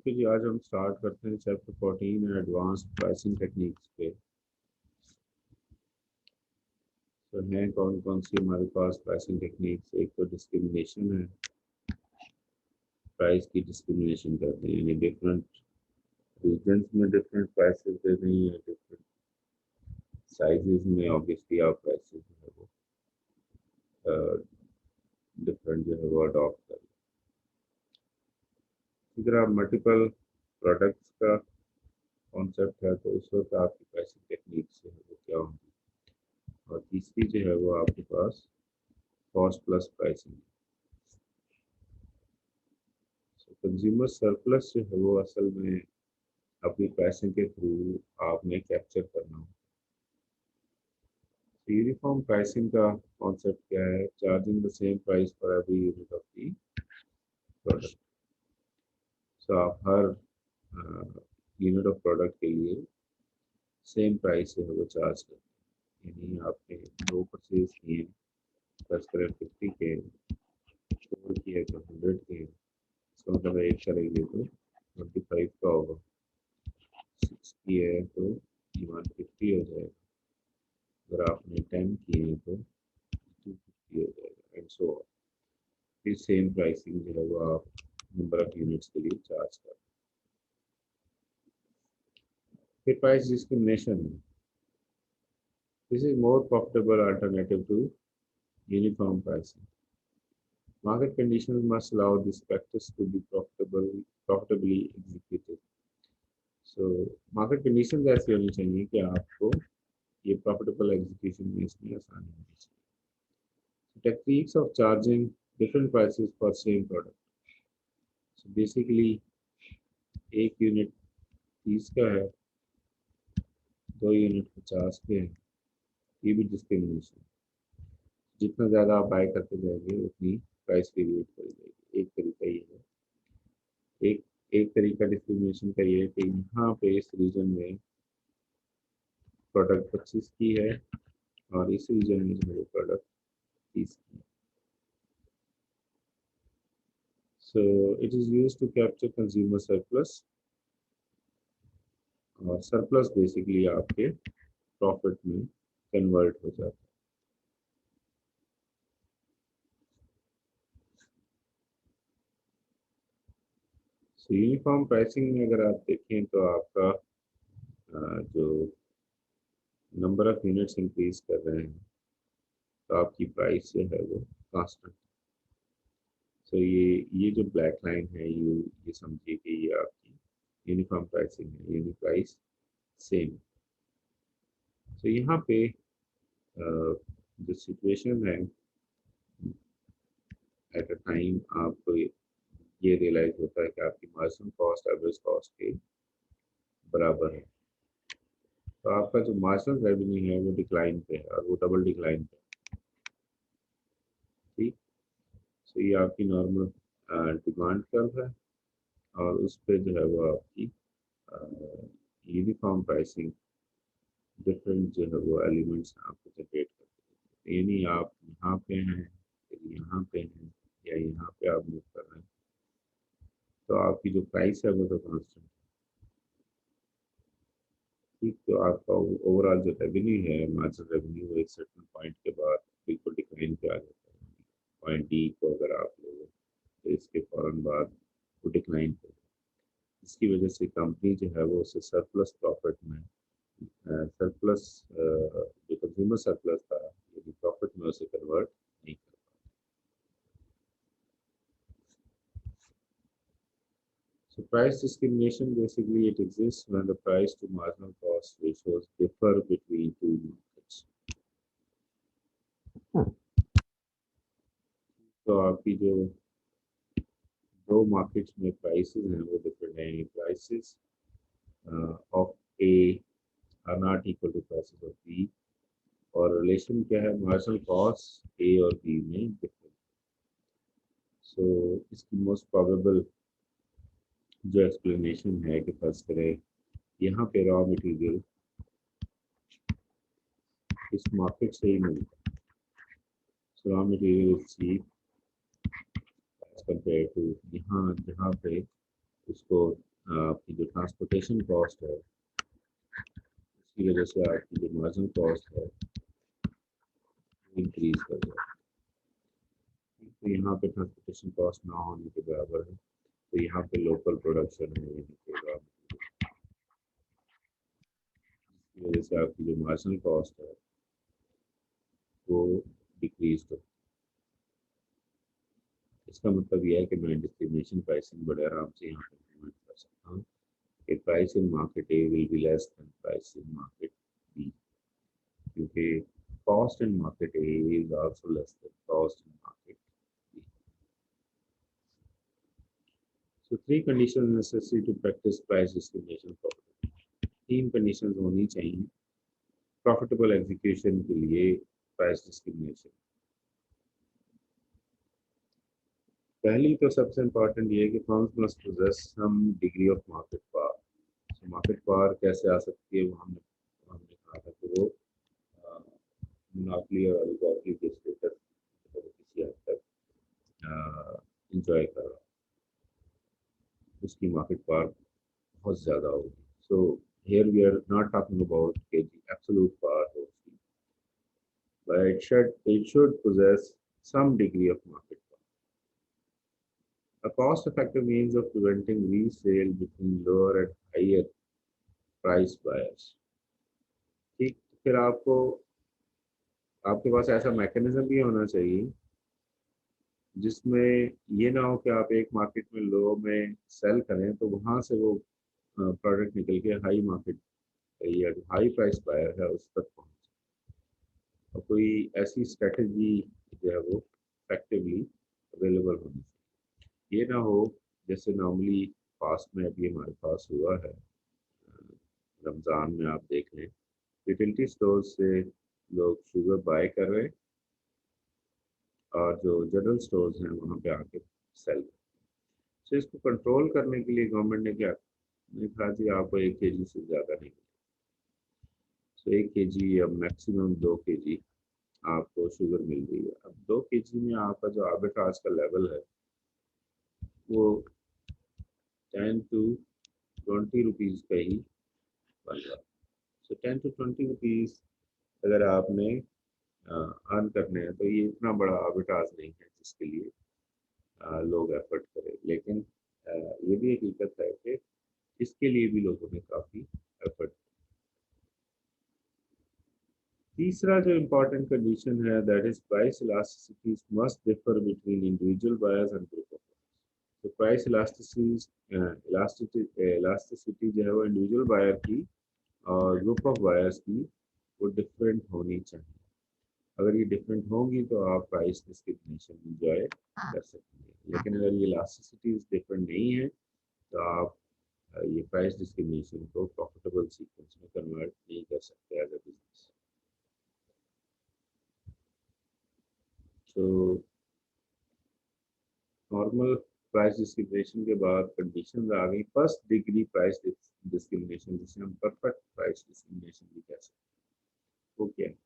Okay जी, आज हम start करते हैं चैप्टर 14 एडवांस्ड प्राइसिंग टेक्निक्स पे। तो हैं कौन कौन सी हमारे पास प्राइसिंग टेक्निक्स। एक तो डिस्क्रिमिनेशन है, प्राइस की डिस्क्रिमिनेशन करते हैं, यानी डिफरेंट रीजन्स में डिफरेंट प्राइसेस दे रही हैं, डिफरेंट साइजेस में ऑब्वियसली आप प्राइसेस जो है वो डिफरेंट जो है वो अडॉप्ट करें। अगर आप मल्टीपल प्रोडक्ट्स का कॉन्सेप्ट है तो उस वक्त आपकी प्राइसिंग टेक्निक जो है वो क्या होगी। और तीसरी जो है वो आपके पास cost plus pricing. Consumer surplus जो है वो असल में अपनी प्राइसिंग के थ्रू आपने कैप्चर करना हो। यूनिफॉर्म प्राइसिंग का कॉन्सेप्ट क्या है? Charging the same price for every unit of the product. So आप हर यूनिट ऑफ प्रोडक्ट के लिए सेम प्राइस जो है वो चार्ज करते हैं। यानी आपने दो परचेज किए, 10 करें 50 के, 4 किए तो 100 के, इसका मतलब एक करेंगे तो 25 का होगा, 6 किए तो 150 हो जाएगा, अगर आपने 10 किए तो 250 हो जाएगा एंड सो ऑन। फिर सेम प्राइसिंग जो है वो आप नंबर ऑफ यूनिट्स के लिए चार्ज कर। फिर price discrimination, this is more profitable alternative to uniform pricing. Market conditions must allow this practice to be profitably executed. So market condition ऐसी होनी चाहिए कि आपको ये प्रॉफिटेबल एग्जीक्यूशन में इसमें आसानी होनी चाहिए। Techniques of charging different prices for same product. So basically एक यूनिट 30 का है, 2 यूनिट 50 के हैं, ये भी डिस्क्रिमिनेशन। जितना ज़्यादा आप बाय करते जाएंगे उतनी प्राइस वेरिएट करी जाएगी। एक तरीका ये है। एक एक तरीका डिस्क्रिमिनेशन का ये है कि यहाँ पे इस रीजन में प्रोडक्ट 25 की है और इस रीजन में जो है प्रोडक्ट 30 की है। So it is used to capture consumer surplus, और सरप्लस बेसिकली आपके प्रॉफिट में कन्वर्ट हो जाता है। सो यूनिफॉर्म प्राइसिंग में अगर आप देखें तो आपका जो नंबर ऑफ यूनिट्स इंक्रीज कर रहे हैं तो आपकी प्राइस जो है वो कांस्टेंट। सो ये जो ब्लैक लाइन है ये समझिए कि ये आपकी यूनिफॉर्म प्राइसिंग है, यूनिट प्राइस सेम। सो यहाँ पे जो सिचुएशन है, एट अ टाइम आपको ये रियलाइज होता है कि आपकी मार्जिनल कॉस्ट एवरेज कॉस्ट के बराबर है, तो आपका जो मार्जिनल रेवेन्यू है वो डिक्लाइन पे है और वो डबल डिक्लाइन पे है। ठीक। सो ये आपकी नॉर्मल डिमांड कर्व है और उस पर जो है वो आपकी यूनिफॉर्म प्राइसिंग डिफरेंट जो है वो एलिमेंट्स आपको जनरेट करते हैं। यानी आप यहाँ पे हैं, फिर यहाँ पे हैं, या यहाँ पे आप मूव कर रहे हैं तो आपकी जो प्राइस है वो तो कांस्टेंट है। ठीक। तो आपका ओवरऑल जो रेवेन्यू है, मार्जिनल रेवेन्यू, वो एक सर्टेन पॉइंट के बाद बिल्कुल डिक्लाइन पे आ जाता है। पॉइंट डी को अगर आप लोगे तो इसके फौरन बाद वो डिक्लाइन पे, इसकी वजह से कंपनी जो है वो उसे सरप्लस प्रॉफिट में, सरप्लस जो कंज्यूमर सरप्लस था यदि प्रॉफिट में उसे कन्वर्ट नहीं कर पाता। So price discrimination basically it exists when the price to marginal cost ratios differ between two markets. तो आपकी जो दो मार्केट्स में प्राइसेस हैं वो डिफरेंट हैं। Prices of A are not equal to prices of B, और रिलेशन क्या है? मार्जिनल कॉस्ट ए और बी में डिफरेंट। सो इसकी मोस्ट प्रोबेबल जो एक्सप्लेनेशन है कि फर्स्ट करें यहाँ पे रॉ मटेरियल इस मार्केट से ही मिलता है। So raw material is cheap as compared to यहाँ जहाँ पे उसको आपकी जो ट्रांसपोर्टेशन कॉस्ट है उसकी वजह से आपकी जो मार्जिन कॉस्ट है इंक्रीज कर जाए। तो यहाँ पे ट्रांसपोर्टेशन कॉस्ट ना होने के बराबर है, तो यहाँ पे लोकल प्रोडक्शन है, यहाँ पे की वजह से आपकी जो मार्जिनल कॉस्ट है वो डिक्रीज कर। इसका मतलब यह है कि मैं डिस्क्रिमिनेशन प्राइसिंग बड़े आराम से यहाँ पे इम्प्लीमेंट कर सकता हूँ कि price in market A will be less than price in market B, क्योंकि cost in market A is also less than cost in market B. So three conditions necessary to practise price discrimination profitably. तीन conditions होनी चाहिए profitable execution के लिए price discrimination. पहली तो सबसे important ये है कि firms must possess some degree of market power. So market power कैसे आ सकती है, वो हमने हमने कहा था कि वो मोनोपोली और ओलिगोपोली के स्टेटस किसी हद तक इंजॉय कर रहा है, उसकी मार्केट पावर बहुत ज़्यादा होगी। सो here we are not talking about kg absolute power of steel, but it should possess some degree of market power. A cost-effective means of preventing resale between lower and higher price buyers. ठीक, फिर आपको आपके पास ऐसा mechanism भी होना चाहिए जिसमें ये ना हो कि आप एक मार्केट में लो में सेल करें तो वहां से वो प्रोडक्ट निकल के हाई मार्केट या जो हाई प्राइस बायर है उस तक पहुंचे, और कोई ऐसी स्ट्रेटजी जो है वो इफेक्टिवली अवेलेबल होनी चाहिए। ये ना हो जैसे नॉर्मली पास्ट में अभी हमारे पास हुआ है, रमज़ान में आप देख लें यूटिलिटी स्टोर से लोग शुगर बाय कर रहे हैं और जो जनरल स्टोर्स हैं वहाँ पे आके सेल। तो इसको कंट्रोल करने के लिए गवर्नमेंट ने क्या कहा जी आपको 1 kg से ज़्यादा नहीं, तो 1 kg या मैक्सिमम 2 kg आपको शुगर मिल रही है। अब 2 kg में आपका जो आर्बिट्राज का लेवल है वो 10 to 20 रुपीज़ का ही बन रहा है। सो 10 to 20 रुपीज़ अगर आपने अर्न करने हैं तो ये इतना बड़ा आर्बिट्राज नहीं है जिसके लिए लोग एफर्ट करें। लेकिन ये भी हकीकत है कि इसके लिए भी लोगों ने काफ़ी एफर्ट। तीसरा जो इम्पोर्टेंट कंडीशन है that is price इलास्टिसिटीज must differ between individual buyers and group of buyers. तो प्राइस इलास्टिसिटी जो है वो इंडिविजुअल बायर की और ग्रुप ऑफ बायर्स की वो डिफरेंट होनी चाहिए। अगर ये डिफरेंट होंगी तो आप प्राइस डिस्क्रिमिनेशन इंजॉय कर सकते हैं, लेकिन अगर ये इलास्टिसिटीज डिफरेंट नहीं है तो आप ये प्राइस डिस्क्रिमिनेशन को प्रॉफिटेबल सीक्वेंस में कन्वर्ट नहीं कर सकते एज अ बिजनेस। तो नॉर्मल प्राइस डिस्क्रिमिनेशन के बाद कंडीशन आ गई फर्स्ट डिग्री प्राइस डिस्क्रिमिनेशन, जिसे हम परफेक्ट प्राइस डिस्क्रिमिनेशन भी कह सकते हैं। वो क्या है?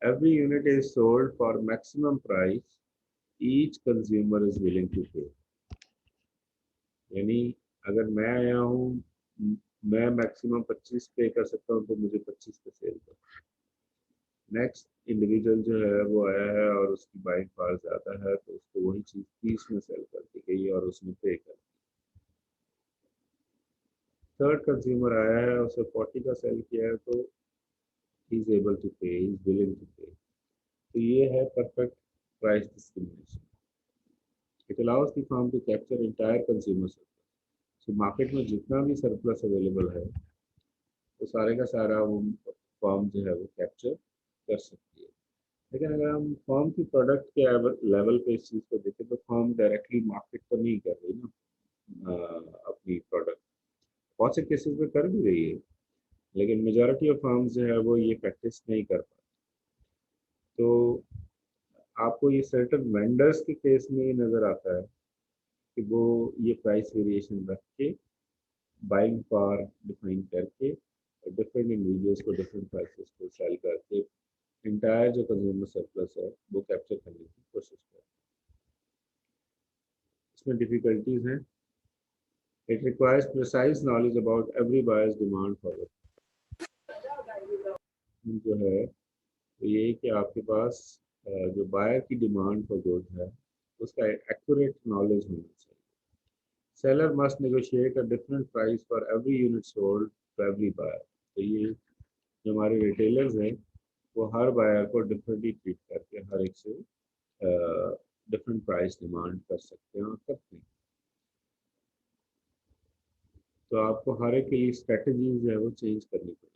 Every unit is sold for maximum price each consumer is willing to pay. यानी अगर मैं आया हूँ, मैं मैक्सिमम 25 पे कर सकता हूँ तो मुझे 25 पे सेल कर। नेक्स्ट इंडिविजुअल जो है वो आया है और उसकी बाइंग पावर ज़्यादा है तो उसको वही चीज़ 30 में सेल कर दी गई और उसने पे कर। थर्ड कंज्यूमर आया है उसे 40 का सेल किया है तो ही इज एबल टू पे, ही इज विलिंग टू पे। तो ये है perfect price discrimination. It allows the firm to capture entire consumer surplus. So market में जितना भी सरप्लस अवेलेबल है तो सारे का सारा वो फर्म जो है वो कैप्चर कर सकती है। लेकिन अगर हम फर्म की प्रोडक्ट के लेवल पे इस चीज़ को देखें तो फर्म डायरेक्टली मार्केट तो नहीं कर रही ना अपनी प्रोडक्ट, बहुत से केसेस में कर भी रही है लेकिन मेजॉरिटी ऑफ फर्म्स जो है वो ये प्रैक्टिस नहीं कर पाते। तो आपको ये सर्टन वेंडर्स के केस में ये नज़र आता है कि वो ये प्राइस वेरिएशन रख के बाइंग पावर डिफाइन करके डिफरेंट इंडिविजुअल्स को डिफरेंट प्राइसेस को सेल करके इंटायर जो कंज्यूमर सरप्लस है वो कैप्चर करने की कोशिश करते हैं। इसमें डिफिकल्टीज हैं It requires precise knowledge about every buyer's demand for it. जो है तो ये है कि आपके पास जो बायर की डिमांड फॉर गुड है उसका एक्यूरेट नॉलेज होना चाहिए. Seller must negotiate a different price for every unit sold to every buyer. तो ये जो हमारे रिटेलर्स हैं वो हर बायर को डिफरेंटली ट्रीट करके हर एक से डिफरेंट प्राइस डिमांड कर सकते हैं और करते हैं. तो आपको हर एक के लिए स्ट्रेटजी जो है वो चेंज करनी पड़ेगी.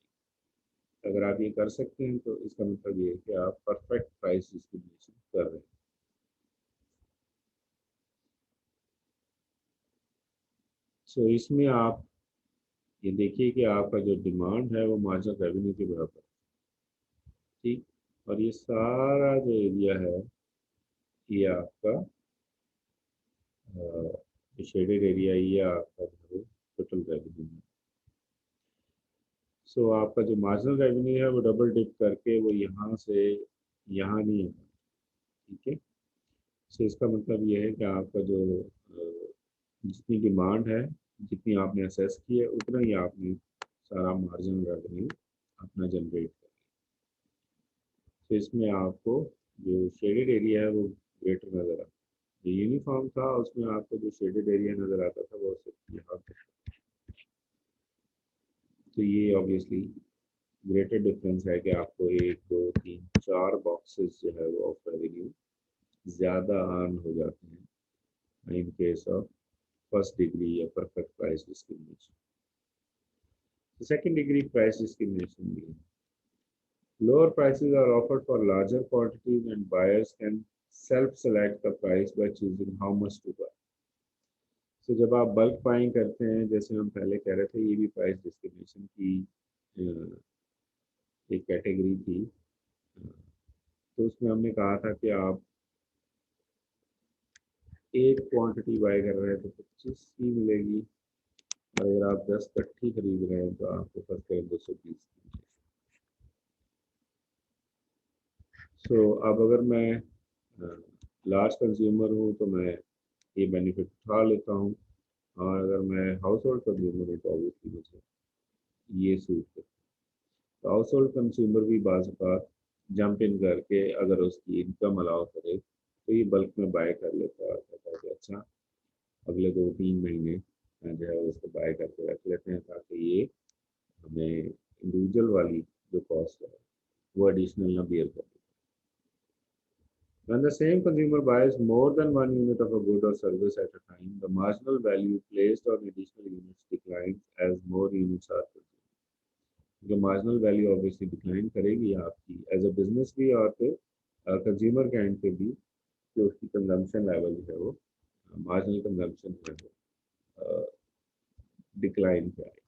अगर आप ये कर सकते हैं तो इसका मतलब ये है कि आप परफेक्ट प्राइस डिस्क्रिमिनेशन कर रहे हैं. सो इसमें आप ये देखिए कि आपका जो डिमांड है वो मार्जिनल रेवेन्यू के बराबर है. ठीक. और ये सारा जो एरिया है ये आपका जो शेडेड एरिया ये आपका जो टोटल रेवेन्यू है. सो आपका जो मार्जिनल रेवेन्यू है वो डबल डिप करके वो यहाँ से यहाँ नहीं है. ठीक है. सो इसका मतलब ये है कि आपका जो जितनी डिमांड है जितनी आपने असेस की है उतना ही आपने सारा मार्जिनल रेवेन्यू अपना जनरेट कर. तो इसमें आपको जो शेडेड एरिया है वो ग्रेटर नज़र आता है. जो यूनिफॉर्म था उसमें आपको जो शेडेड एरिया नज़र आता था वो सिर्फ यहाँ पे. तो ये ऑब्वियसली ग्रेटर डिफरेंस है कि आपको एक दो तीन चार बॉक्सेस जो है वो ऑफ रेवेन्यू ज़्यादा अर्न हो जाते हैं in case of first degree या perfect price discrimination. Second degree price discrimination में lower prices are offered for larger quantities and buyers can self-select the price by choosing how much to buy. So जब आप bulk buying करते हैं जैसे हम पहले कह रहे थे ये भी प्राइस डिस्क्रिमिनेशन की एक कैटेगरी थी. तो उसमें हमने कहा था कि आप एक क्वांटिटी बाय कर रहे हैं तो 25 ही मिलेगी और अगर आप 10 कट्ठी खरीद रहे हैं तो आपको फर्क करें 220. सो अब अगर मैं लार्ज कंज्यूमर हूँ तो मैं ये बेनिफिट उठा लेता हूँ और अगर मैं हाउस होल्ड कंज्यूमर हूँ तो ऑब्वियसली मुझे ये सूट करता है. तो हाउस होल्ड कंज्यूमर भी बाज़ औक़ात जंप इन करके अगर उसकी इनकम अलाउ करे तो ये बल्क में बाय कर लेता है और कहता है कि अच्छा अगले 2-3 महीने जो है उसको बाय करके रख लेते हैं ताकि ये हमें इंडिविजुअल वाली जो कॉस्ट है वो एडिशनल ना बियर कर. When the same consumer buys more than one unit of a good or service at a time, the marginal value placed on additional units declines as more units are consumed. जो marginal value obviously decline करेगी आपकी as a business भी और फिर consumer के end पे भी जो उसकी consumption level है वो marginal consumption है वो decline पे आएगी.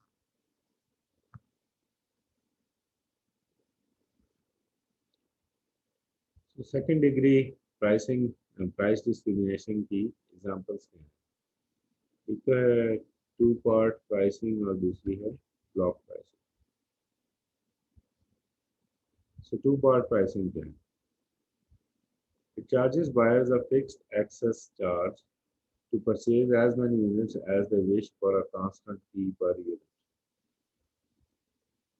So second degree pricing price discrimination की examples क्या हैं. एक तो है टू पार्ट प्राइसिंग और दूसरी है block pricing. So two-part pricing then. It charges buyers a fixed access charge to purchase as many units as they wish for a constant fee per unit.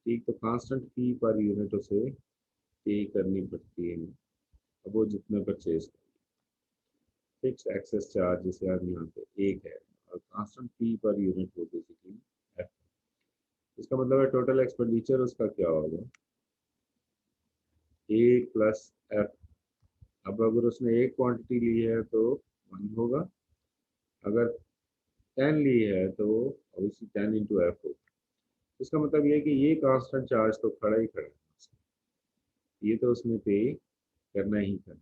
ठीक. तो कांस्टेंट फी per unit उसे पे करनी पड़ती है अब वो जितना परचेज करे. फिक्स एक्सेस चार्ज जिसे आप यहाँ पे एक है और कांस्टेंट फी पर यूनिट वो बेसिकली है. इसका मतलब है टोटल एक्सपेंडिचर उसका क्या होगा ए प्लस एफ. अब अगर उसने एक क्वांटिटी ली है तो 1 होगा. अगर 10 ली है तो ऑब्वियसली 10 इंटू एफ होगा. इसका मतलब ये है कि ये कांस्टेंट चार्ज तो खड़ा ही खड़ा है. ये तो उसने पे करना ही करना.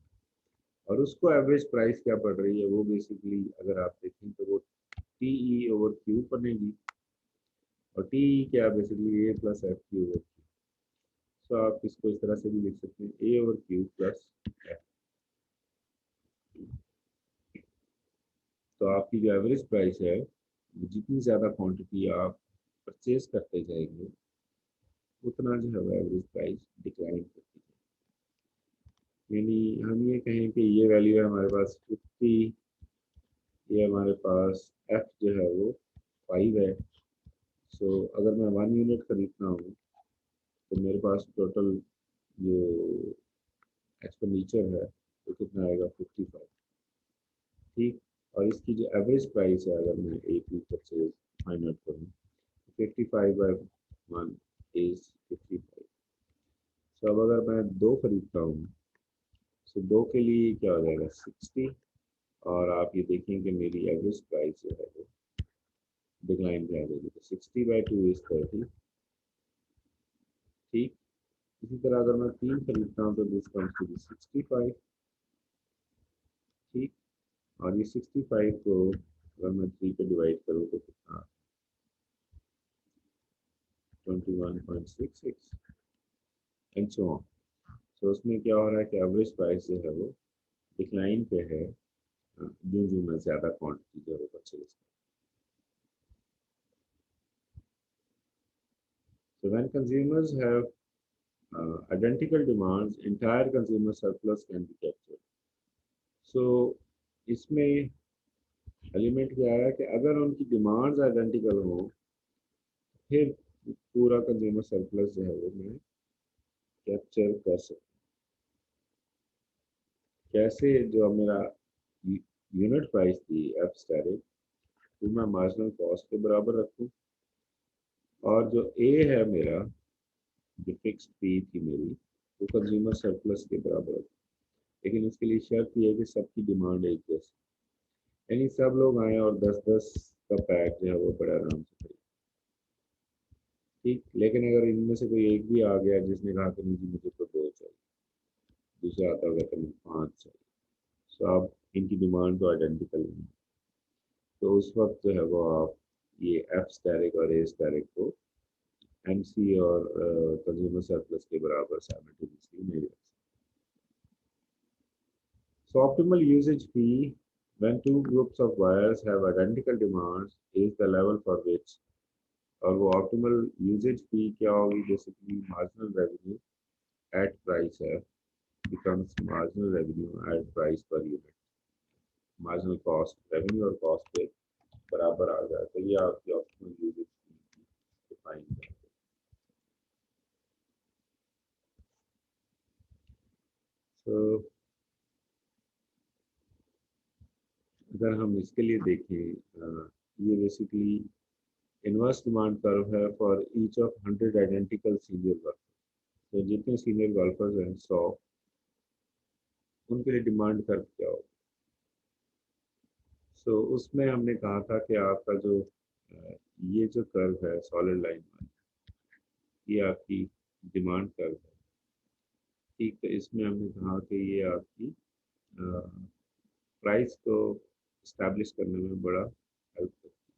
और उसको एवरेज प्राइस क्या पड़ रही है वो बेसिकली अगर आप देखें तो वो टी ई ओवर क्यू बनेगी और टी ई क्या basically A plus F Q over Q. तो आप इसको इस तरह से भी लिख सकते हैं ए ओवर क्यू प्लस एफ. तो आपकी जो एवरेज प्राइस है जितनी ज़्यादा क्वांटिटी आप परचेज करते जाएंगे उतना जो है एवरेज प्राइस डिक्लाइन करती है. यानी हम ये कहें कि ये वैल्यू है हमारे पास 50, ये हमारे पास एफ जो है वो 5 है। सो अगर मैं 1 यूनिट खरीदता हूँ तो मेरे पास टोटल जो एक्सपेंडिचर है वो कितना आएगा, 55। ठीक। और इसकी जो एवरेज प्राइस है अगर मैं एक ही परचेज फाइंड आउट करूँ, 55/1 इज 55। सो अब अगर मैं दो खरीदता हूँ तो दो के लिए क्या हो जाएगा, 60। और आप ये देखें कि मेरी एवरेज प्राइस जो है वो डिक्लाइन पे आ जाएगी, तो 60/2 इज 30। ठीक। इसी तरह अगर मैं तीन खरीदता हूँ तो दिस कम्स टू बी 65। ठीक। और ये 65 को अगर मैं 3 पे डिवाइड करूँ तो कितना, 21.66 एंड सो ऑन। तो उसमें क्या हो रहा है कि एवरेज प्राइस जो है वो डिक्लाइन पे है, जो जो मैं ज़्यादा क्वांटिटी जो है purchase. So when consumers have identical demands, entire consumer surplus can be captured. So इसमें एलिमेंट क्या है कि अगर उनकी डिमांड्स आइडेंटिकल हो फिर पूरा कंज्यूमर सरप्लस जो है वो मैं कैप्चर कर सकता हूँ। कैसे, जो मेरा यूनिट प्राइस थी एफ स्टैटिक वो मैं मार्जिनल कॉस्ट के बराबर रखूँ, और जो ए है मेरा, जो फिक्स्ड फी थी मेरी, वो कंज्यूमर सरप्लस के बराबर रखूँ। लेकिन उसके लिए शर्त ये है कि सबकी डिमांड एक जैसी, यानी सब लोग आए और 10-10 का पैक जो है वो बड़े आराम से खरीद। ठीक। लेकिन अगर इनमें से कोई एक भी आ गया जिसने कहा कि नहीं जी मुझे तो दो चाहिए, दूसरा आता होगा तो मुझे 5 चाहिए, तो आप इनकी डिमांड तो आइडेंटिकल नहीं, तो उस वक्त जो है वो आप ये एफ स्टैटिक और ए स्टैटिक को एम सी और कंज्यूमर सरप्लस के बराबर साइमल्टेनियसली नहीं रख सकते। So optimal usage fee when two groups of buyers have identical demands is the level for which, और वो ऑप्टिमल यूजेज फी क्या होगी, basically marginal revenue at price है, becomes marginal revenue at price per unit। Marginal cost revenue और cost पे बराबर आ जाए तो ये आपकी ऑप्टिमल यूजेज डिफाइन है। तो अगर हम इसके लिए देखें, ये बेसिकली इनवर्स डिमांड कर्व है for each of 100 identical senior work. तो जितने सीनियर गोल्फर्स हैं 100, उनके लिए डिमांड कर्व क्या हो। सो उसमें हमने कहा था कि आपका जो ये जो कर्व है सॉलिड लाइन वाली, ये आपकी डिमांड कर्व है। ठीक। तो इसमें हमने कहा कि ये आपकी प्राइस को इस्टेब्लिश करने में बड़ा हेल्प करती है।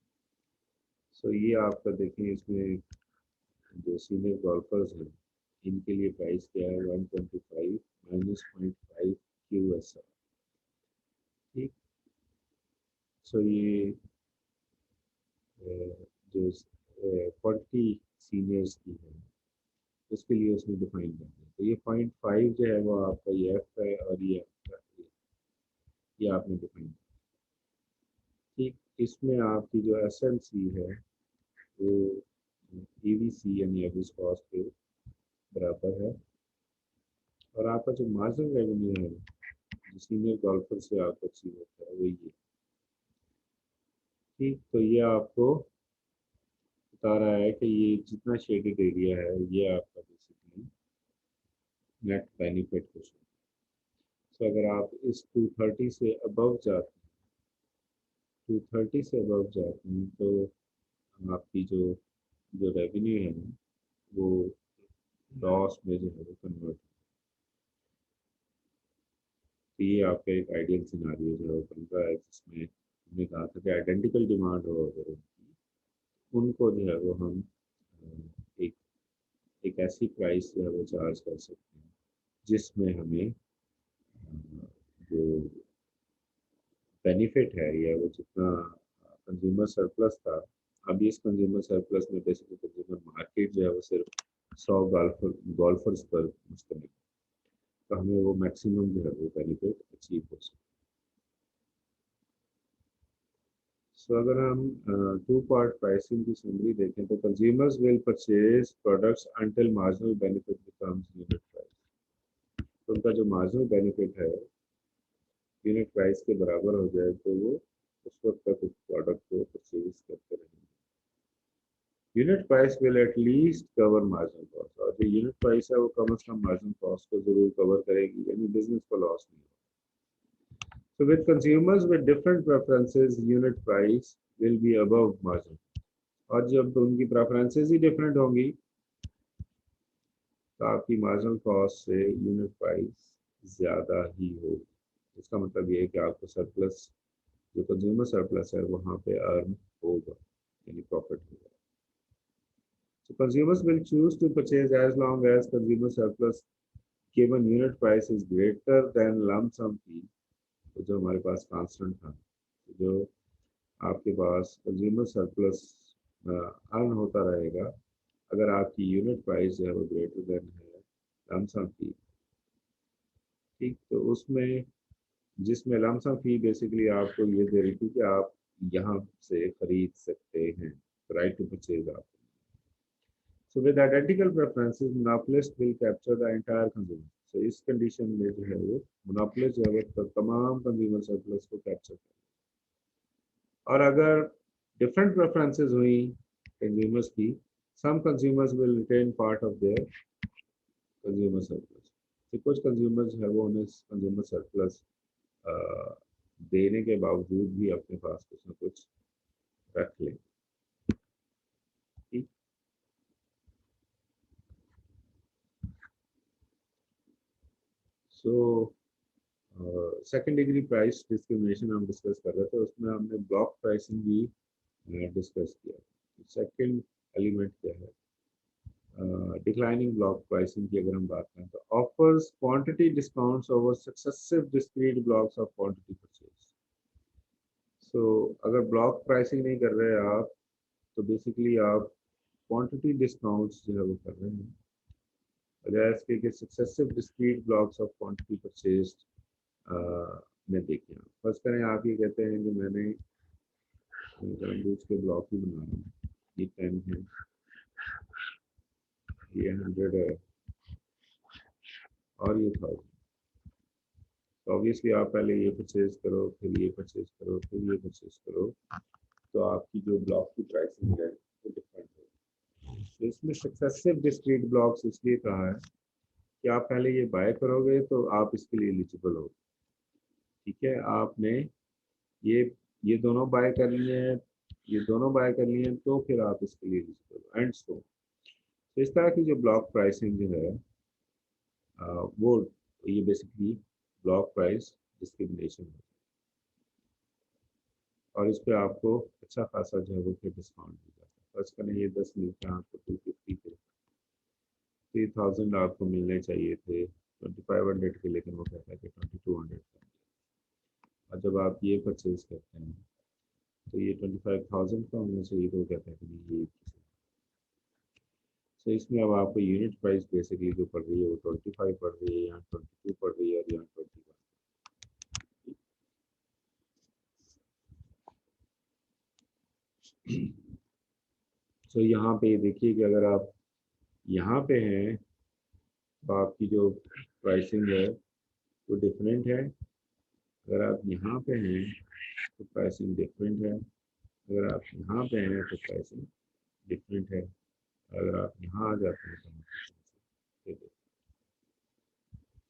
सो ये आपका देखें, इसमें जो सीनियर गोल्फर्स हैं इनके लिए प्राइस क्या है, 125 माइनस 0.5 QSR। ठीक। सो ये जो क्वांटिटी सीनियर्स की है उसके लिए उसने डिफाइन कर दिया। तो ये 0.5 जो है वो आपका ये एफ है और ये आपका ये आपने डिफाइन किया। ठीक। इसमें आपकी जो एस एल सी है वो ई वी सी यानी एवरेज कॉस्ट के बराबर है, और आपका जो मार्जिनल रेवेन्यू है जो सीनियर गोल्फर से आपको अचीव होता है वो ये। ठीक। तो ये आपको बता रहा है कि ये जितना शेडेड एरिया है ये आपका बेसिकली नेट बेनिफिट कुछ है। तो अगर आप इस 230 से अबव जाते हैं, 230 से अबव जाते हैं तो आपकी जो जो रेवेन्यू है ना वो लॉस में जो है वो कन्वर्ट। तो ये आपका एक आइडियल सिनारियो जो है बन रहा है जिसमें हमने कहा था कि आइडेंटिकल डिमांड हो अगर उनको जो है वो हम एक एक ऐसी प्राइस जो है वो चार्ज कर सकते हैं जिसमें हमें जो बेनिफिट है या वो जितना कंज्यूमर सरप्लस था, अभी इस कंज्यूमर सरप्लस में बेसिकली कंज्यूमर मार्केट जो है वो सिर्फ 100 गोल्फर्स पर मुश्तमिल, तो हमें वो मैक्सिमम जो है वो बेनिफिट अचीव हो सकता है। सो अगर हम टू पार्ट प्राइसिंग की समरी देखें तो consumers will purchase products until marginal benefit becomes unit price. तो उनका जो मार्जिनल बेनिफिट है यूनिट प्राइस के बराबर हो जाए तो वो उस वक्त तक उस प्रोडक्ट को परचेज करते रहेंगे। Unit price will at least cover marginal cost, और जो यूनिट प्राइस है वो कम से कम मार्जिनल कॉस्ट को जरूर कवर करेगी, यानी बिजनेस को लॉस नहीं होगा। So with consumers with different preferences, unit price will be above margin. और जब उनकी प्रेफरेंसेस ही डिफरेंट होंगी तो आपकी मार्जिनल कॉस्ट से यूनिट प्राइस ज़्यादा ही होगी। इसका मतलब ये है कि आपको सरप्लस, जो कंज्यूमर सरप्लस है वहाँ पे अर्न होगा, यानी प्रॉफिट होगा। So consumers will choose to purchase as long as consumer surplus given unit price is greater than lump sum fee। तो जो हमारे पास कांस्टेंट था, जो आपके पास कंज्यूमर सरप्लस अर्न होता रहेगा अगर आपकी यूनिट प्राइस जो है वो ग्रेटर देन है लम सम फी। ठीक, तो उसमें जिसमें लम सम फी बेसिकली आपको ये दे रही थी कि आप यहाँ से खरीद सकते हैं, राइट टू परचेज आप। So with identical preferences, monopolist will capture the entire consumer। So इस कंडीशन में जो है वो मोनोपोलिस्ट जो है वो तमाम कंज्यूमर सरप्लस को कैप्चर करेगा। और अगर डिफरेंट प्रेफरेंसेस हुई कंज्यूमर्स की, some consumers will retain part of their consumer surplus। तो कुछ कंज्यूमर्स है वो उन्हें कंज्यूमर सरप्लस देने के बावजूद भी अपने पास कुछ ना कुछ रख लें। ठीक, so second degree price discrimination हम डिस्कस कर रहे थे, उसमें हमने ब्लॉक प्राइसिंग भी डिस्कस किया। सेकेंड एलिमेंट क्या है, डिक्लाइनिंग ब्लॉक प्राइसिंग की अगर हम बात करें तो offers quantity discounts over successive discrete blocks of quantity purchase. So अगर ब्लॉक प्राइसिंग नहीं कर रहे आप तो बेसिकली आप क्वांटिटी डिस्काउंट्स जो है वो कर रहे हैं, जैसे कि successive discrete blocks of quantity purchase में देखिए। फर्स्ट करें आप ये कहते हैं कि मैंने जानबूझ के ब्लॉक ही बना रहा हूँ, ये 10 है, ये 100 है और ये 1000। तो ऑब्वियसली आप पहले ये परचेज करो, फिर ये परचेज करो, फिर ये परचेज करो, तो आपकी जो ब्लॉक की प्राइसिंग है वो डिफरेंट है। तो इसमें सक्सेसिव डिस्क्रीट ब्लॉक्स इसलिए कहा है कि आप पहले ये बाय करोगे तो आप इसके लिए एलिजिबल हो। ठीक है, आपने ये ये दोनों बाय कर लिए हैं, ये दोनों बाय कर लिए हैं, तो फिर आप इसके लिए एलिजिबल हो एंड सो। तो इस तरह की जो ब्लॉक प्राइसिंग जो है वो ये बेसिकली ब्लॉक प्राइस डिस्क्रिमिनेशन है। और इस पर आपको अच्छा खासा जो है वो फिर डिस्काउंट मिल जाता है। फर्स्ट करें ये 10 मिलता है आपको 250 के, 3000 आपको मिलने चाहिए थे 2500 के, लेकिन वो कहता है कि 2200 का। और जब आप ये परचेज करते हैं तो ये 25,000 का होना चाहिए, तो वो कहता है कि नहीं ये। तो इसमें अब आपको यूनिट प्राइस बेसिकली जो पड़ रही है वो 25 पड़ रही है, यहाँ 22 पड़ रही है और यहाँ 21। तो यहाँ पे देखिए कि अगर आप यहाँ पे हैं तो आपकी जो प्राइसिंग है वो डिफरेंट है, अगर आप यहाँ पे हैं तो प्राइसिंग डिफरेंट है, अगर आप यहाँ पे हैं तो प्राइसिंग डिफरेंट है, अगर आप यहाँ आ जाते हैं तो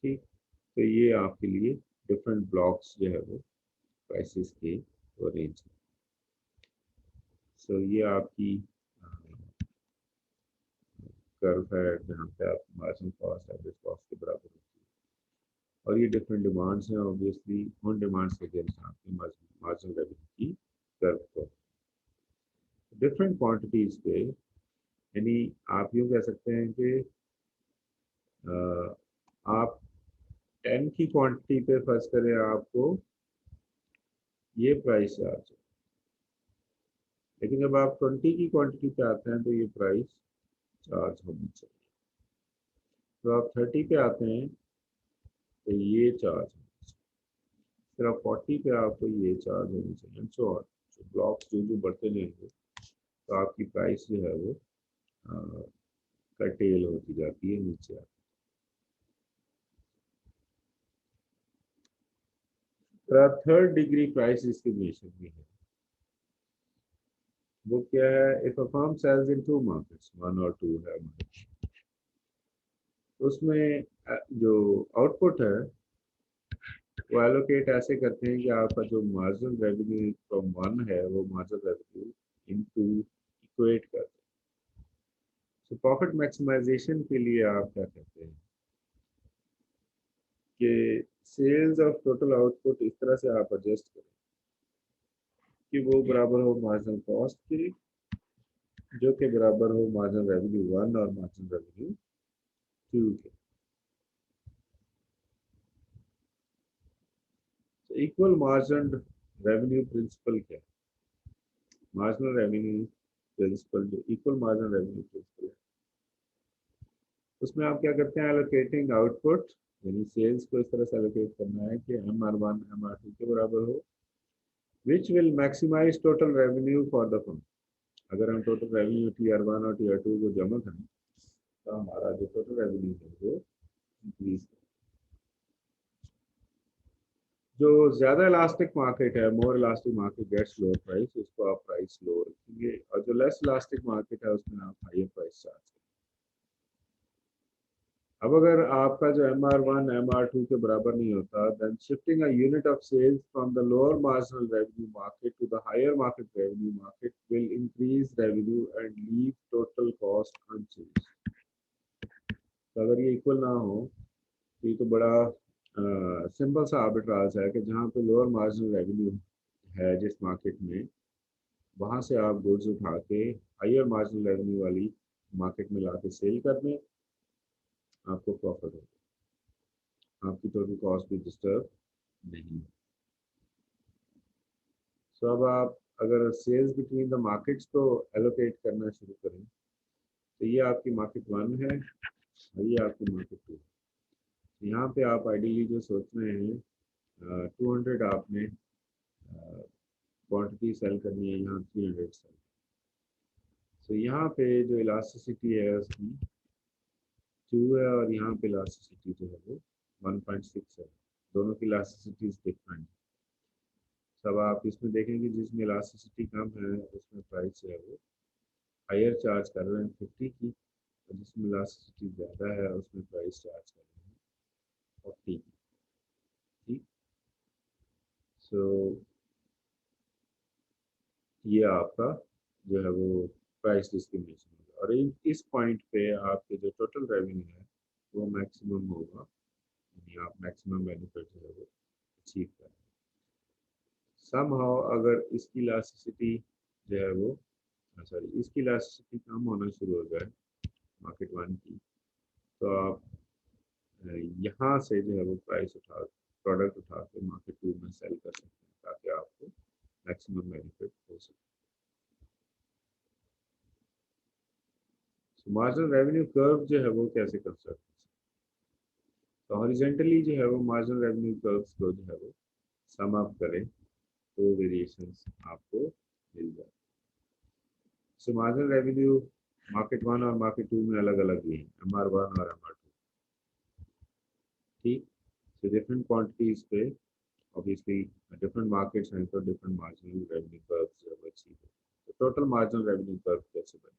ठीक। तो ये आपके लिए डिफरेंट ब्लॉक्स जो है वो प्राइसेस के वो रेंज है। सो ये आपकी कर्व है जहाँ पे आप मार्जिनल कॉस्ट एवरेज कॉस्ट के बराबर होती है, और ये डिफरेंट डिमांड्स हैं, ऑब्वियसली उन डिमांड्स के अगेंस्ट आपकी मार्जिनल रेवेन्यू की कर्व को डिफरेंट क्वांटिटीज पे, यानी आप यूँ कह सकते हैं कि आप 10 की क्वांटिटी पे फर्ज करें आपको ये प्राइस चार्ज है, लेकिन जब आप 20 की क्वांटिटी पे आते हैं तो ये प्राइस चार्ज होनी चाहिए। तो आप 30 पे आते हैं तो ये चार्ज होनी चाहिए, फिर आप 40 पे आपको ये चार्ज होनी चाहिए, सो ऑन। ब्लॉक्स जो जो बढ़ते जाएंगे तो आपकी प्राइस जो है वो कटेल होती जाती है नीचे आती है। थर्ड डिग्री प्राइस एस्टिमेशन भी है, वो क्या है? If a firm sells in two markets, one और टू है हमारे, उसमें जो आउटपुट है वो एलोकेट ऐसे करते हैं कि आपका जो मार्जिनल रेवेन्यू फ्रॉम वन है वो मार्जिनल रेवेन्यू इनटू इक्वेट करते हैं। तो प्रॉफिट मैक्सिमाइजेशन के लिए आप क्या करते हैं कि सेल्स ऑफ टोटल आउटपुट इस तरह से आप एडजस्ट करें कि वो बराबर हो मार्जिनल कॉस्ट के, जो कि बराबर हो मार्जिनल रेवेन्यू वन और मार्जिनल रेवेन्यू टू के। तो इक्वल मार्जिन रेवेन्यू प्रिंसिपल क्या है? मार्जिनल रेवेन्यू प्रिंसिपल जो इक्वल मार्जिनल रेवेन्यू प्रिंसिपल है, उसमें आप क्या करते हैं? एलोकेटिंग आउटपुट, यानी सेल्स को इस तरह से एलोकेट करना है कि M R one M R two के बराबर हो, which will maximize total revenue for the firm. अगर हम total revenue T R one और टी आर टू को जमा करें तो हमारा जो टोटल रेवेन्यू है वो इंक्रीज। जो ज्यादा इलास्टिक मार्केट है, more elastic market gets lower price, उसको आप प्राइस लो रखेंगे, और जो लेस इलास्टिक मार्केट है उसमें आप हाइयर प्राइस चार्ज करेंगे। अब अगर आपका जो M R one M R two के बराबर नहीं होता, then shifting a unit of sales from the lower marginal revenue market to the higher market revenue market will increase revenue and leave total cost unchanged. तो अगर ये equal ना हो तो ये तो बड़ा सिंपल सा आर्बिट्राज है कि जहाँ पे लोअर मार्जिनल रेवेन्यू है जिस मार्केट में, वहाँ से आप गुड्स उठा के हायर मार्जिनल रेवेन्यू वाली मार्केट में ला के सेल कर दें, आपको प्रॉफिट होगा, आपकी टोटल कॉस्ट भी डिस्टर्ब नहीं। सो अब आप अगर सेल्स बिटवीन द मार्केट्स को एलोकेट करना शुरू करें तो ये आपकी मार्केट वन है और ये आपकी मार्केट टू है। यहाँ पे आप आइडियली जो सोच रहे हैं 200 आपने क्वांटिटी सेल करनी है, यहाँ 300 सेल। तो यहाँ पे जो इलास्टिसिटी है उसकी 2 है और यहाँ पे इलास्टिसिटी जो है वो 1.6 है। दोनों की इलास्टिसिटी डिफरेंट। सब आप इसमें देखेंगे जिसमें इलास्टिसिटी कम है उसमें प्राइस जो है वो हायर चार्ज कर रहे हैं 50 की, और जिसमें इलास्टिसिटी ज़्यादा है उसमें प्राइस चार्ज कर रहे हैं 40 की। ठीक। सो ये आपका जो है वो प्राइस डिस्क्रिमिनेशन होगा, और इस पॉइंट पे आपके जो टोटल रेवेन्यू है वो मैक्सिमम होगा, यानी आप मैक्सिमम बेनिफिट जो है वो अचीव करें। समहाउ अगर इसकी इलास्टिसिटी जो है वो, सॉरी, इसकी इलास्टिसिटी कम होना शुरू हो जाए मार्केट वन की, तो आप यहाँ से जो है वो प्राइस उठा प्रोडक्ट उठा के मार्केट टू में सेल कर सकते हैं ताकि आपको मैक्सिमम बेनिफिट हो सके। तो मार्जिनल रेवेन्यू कर्व जो है वो कैसे कंस्ट्रक्ट कर सकते हैं? तो हॉरिजेंटली जो है वो मार्जिनल रेवेन्यू कर्व्स को जो है वो सम अप करें तो वेरिएशंस आपको मिल जाए। सो मार्जिनल रेवेन्यू मार्केट वन और मार्केट टू में अलग अलग ही है, एम आर वन और एम आर टू। ठीक। सो डिफरेंट क्वांटिटीज पे ऑब्वियसली डिफरेंट मार्केट्स हैं तो डिफरेंट मार्जिनल रेवेन्यू कर्व्स जो है अचीव है। तो टोटल मार्जिनल रेवेन्यू कर्व कैसे बने?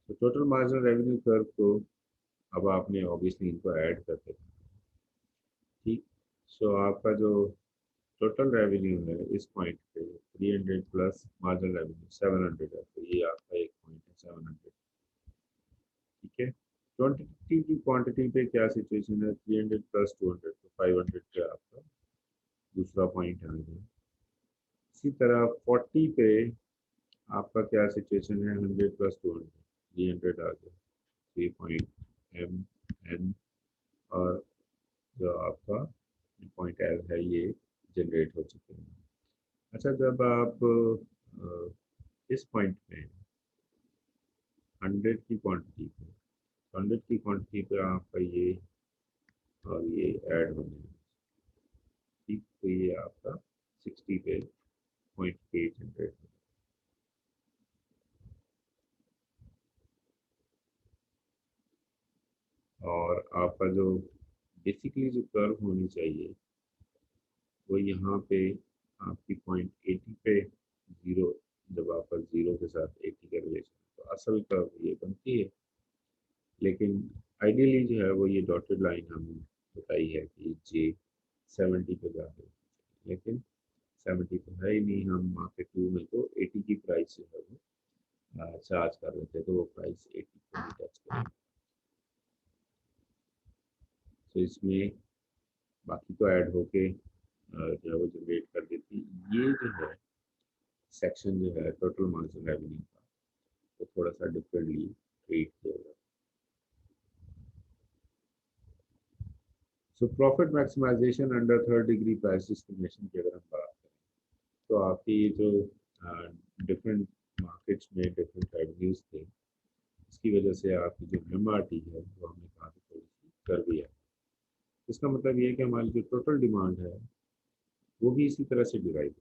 तो टोटल मार्जिनल रेवेन्यू कर्व को अब आपने ऑब्वियसली इनको ऐड करते हैं। ठीक। सो आपका जो टोटल रेवेन्यू है इस पॉइंट पे 300 प्लस मार्जिनल रेवेन्यू 700 है, तो ये आपका एक पॉइंट है 700। ठीक है। क्वांटिटी की क्वांटिटी पे क्या सिचुएशन है? 300 प्लस 200 तो 500 पे आपका दूसरा पॉइंट आ गया। इसी तरह 40 पे आपका क्या सिचुएशन है? 100 प्लस 200 300 आ गया, 3 पॉइंट एम एन, और जो आपका पॉइंट एल है ये जनरेट हो चुके हैं। अच्छा, जब आप इस पॉइंट पे 100 की क्वांटिटी पे 100 की क्वांटिटी पे आपका ये और ये ऐड होने हैं। ठीक। तो ये आपका 60 पे 0.8 जनरेट। और आपका जो बेसिकली जो कर्व होनी चाहिए वो यहाँ पे आपकी 0.80 पे ज़ीरो, जब आपका ज़ीरो के साथ 80 का रिलेशन तो असल कर्व ये बनती है। लेकिन आइडियली जो है वो ये डॉटेड लाइन हमें बताई है कि जे 70 पे जाके, लेकिन 70 तो है ही नहीं। हम मार्केट 2 में तो 80 की प्राइस जो है वो चार्ज कर रहे थे, तो वो प्राइस 80 को भी टच करेगी। तो इसमें बाकी तो ऐड होके जो है वो जनरेट कर देती। ये जो है सेक्शन जो है टोटल मार्जिन रेवेन्यू का, तो थोड़ा सा डिफरेंटली ट्रीट किया जाए। So profit maximisation under third degree price discrimination की अगर हम बात करें, तो आपकी जो डिफरेंट मार्केट्स में डिफरेंट रेवेन्यूज थे, इसकी वजह से आपकी जो एमआरटी है वो हमने कहा कि थोड़ी सी कर दिया। इसका मतलब ये है कि हमारी जो टोटल डिमांड है वो भी इसी तरह से डिवाइड,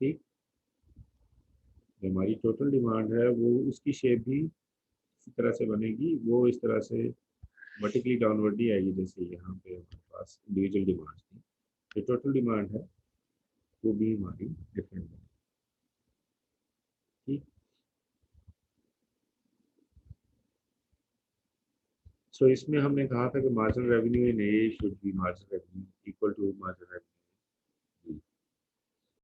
ठीक। जो हमारी टोटल डिमांड है वो उसकी शेप भी इसी तरह से बनेगी, वो इस तरह से वर्टिकली डाउनवर्ड ही आएगी। जैसे यहाँ पे हमारे पास इंडिविजुअल डिमांड थी, जो टोटल डिमांड है वो भी हमारी डिफरेंट बनेगी, ठीक। सो इसमें हमने कहा था कि marginal revenue in A should be marginal revenue equal to marginal